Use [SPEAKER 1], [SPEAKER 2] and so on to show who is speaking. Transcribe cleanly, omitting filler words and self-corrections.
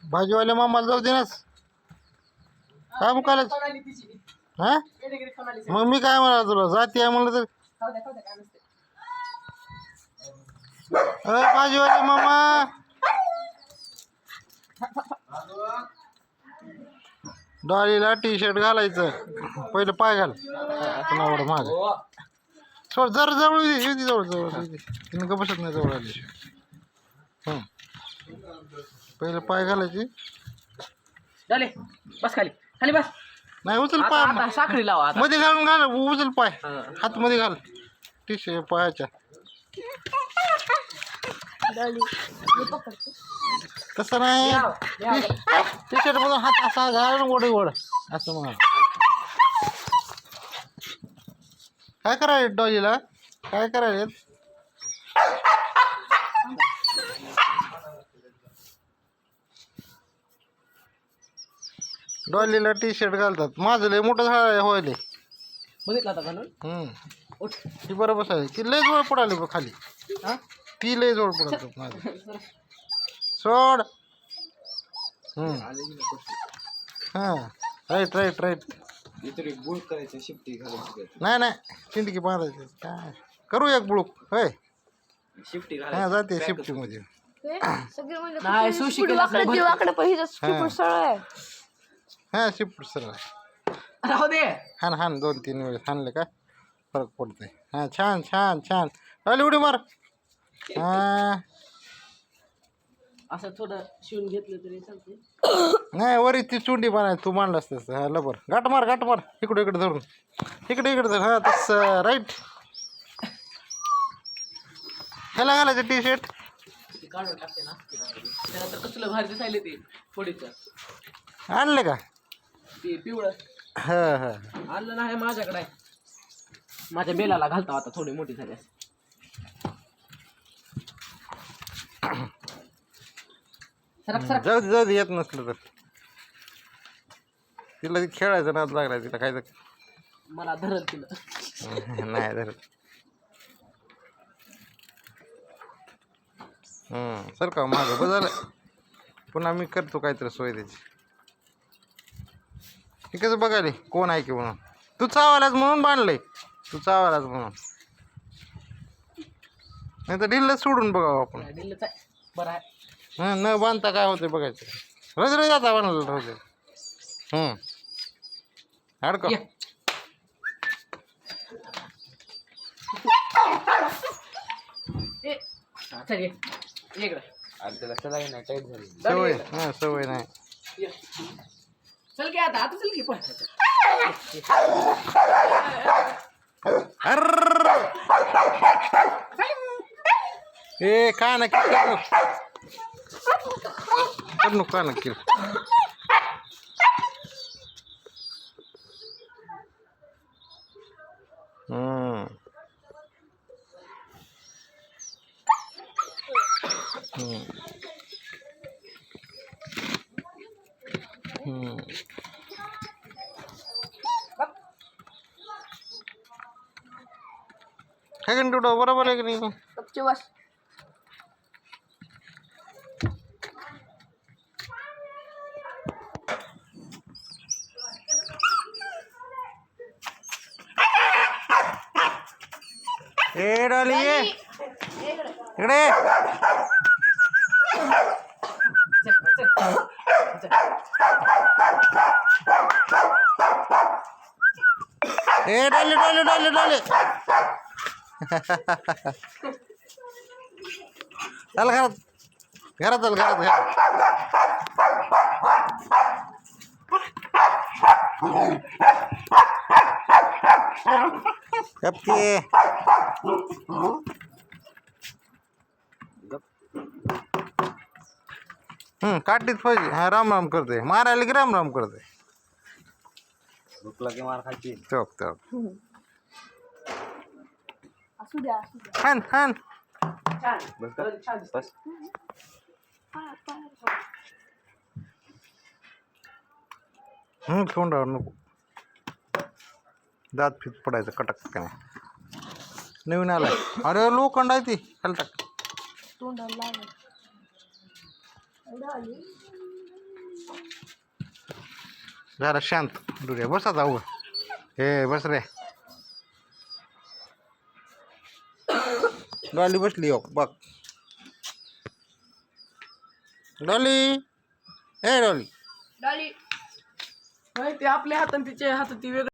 [SPEAKER 1] भाजीवाल्या मामाला जाऊ दे नाच. काय मुकायला हा मग मी काय म्हणा तुला जाती आहे म्हणलं तर भाजीवाले मामा डॉलीला टी शर्ट घालायचं पहिलं पाय घाल पुन्हा माग सोड जर जवळ येऊ दे जवळ जवळ तिने का बसत नाही जवळ आली पहिलं पाय घालायची
[SPEAKER 2] बस खाली खाली बस
[SPEAKER 1] नाही उचल पाय
[SPEAKER 2] साखळी लावा
[SPEAKER 1] मध्ये घालून घाल उचल पाय हात मध्ये घाल टी शर्ट पायाच्या तसं नाही टी शर्ट मधून हात असा घाल ओढ ओढ असं म्हणा. काय करायला डॉलीला काय करायला डॉलीला टी शर्ट घालतात माझं लय मोठं झाड व्हायले
[SPEAKER 2] बघितला होता घालून
[SPEAKER 1] ती बरोबर आहे ती लय जोड पडाली बघ खाली ती लय जोड पडत माझं सोड हां राईट राईट राईट नाही नाही चिंटकी बांधायची काय करू एक बुळूक होय
[SPEAKER 2] शिफ्टी
[SPEAKER 1] हां जाते शिफ्टीमध्ये हां शिफ्ट सर
[SPEAKER 2] राहू दे
[SPEAKER 1] हान हान 2-3 वेळेस हाणले का फरक पडतंय हां छान छान छान राहिली उडी मार हां
[SPEAKER 2] असं थोडं शिवून घेतलं तरी चालते
[SPEAKER 1] नाही वरी ती चुंडी बनायची तू मांडलास तसं हां लबर गाठ मार इकडे इकडे धरून इकडे धर हां तसं राईट ह्याला घालायचं टी शर्ट
[SPEAKER 2] काढून टाकते ना त्याला तर कसलं भारी दिसायले ते फोडीचं
[SPEAKER 1] आणले का
[SPEAKER 2] ते पिवळं
[SPEAKER 1] हां हां
[SPEAKER 2] आणलं नाही माझ्याकडे माझ्या बेलाला घालता आता थोडी मोठी झाली
[SPEAKER 1] जाऊ दे येत नसलं तर तिला खेळायचं नाद लागला तिला खायचं
[SPEAKER 2] मला धरल तिला
[SPEAKER 1] नाही धरत सर का माझं बरं झालं पुन्हा मी करतो काहीतरी सोय त्याची हे कसं बघायला कोण आहे की म्हणून तू चावायलाच म्हणून बांधलंय तू चावायलाच म्हणून नाही तर ढिल्ल सोडून बघावं आपण
[SPEAKER 2] दिल्लंच आहे बरं आहे
[SPEAKER 1] न बांधता काय होते बघायचं रोज जाता बांधलं रोज अडक
[SPEAKER 2] चल ये
[SPEAKER 1] सवय हां सवय नाही
[SPEAKER 2] चल की आता चल की पण
[SPEAKER 1] ए काय ना कर नको का नक्की काय कंटिन्यू बरोबर आहे की नाही
[SPEAKER 3] बस
[SPEAKER 1] ए डॉली ये इकडे ए डॉली डॉली डॉली डॉली चल घरात घरात चल घरात गपके काटीत पाहिजे हा राम राम करते मारायला की राम राम करते
[SPEAKER 4] भूकला की मार खायची
[SPEAKER 1] चौक चौक
[SPEAKER 3] असू द्या
[SPEAKER 1] हान हान
[SPEAKER 4] बस
[SPEAKER 1] तोंडावर नको दात फित पडायचं कटक का नाही नवीन आलाय अरे लोखंड आहे ती खाली टाक
[SPEAKER 3] तोंडाला लागलं
[SPEAKER 1] जरा शांत डुऱ्या बस आता उभं हे बस रे डॉली बसली हो बघ डॉली हे डॉली
[SPEAKER 2] ते आपल्या हातात तिचे हातात ती वेगळं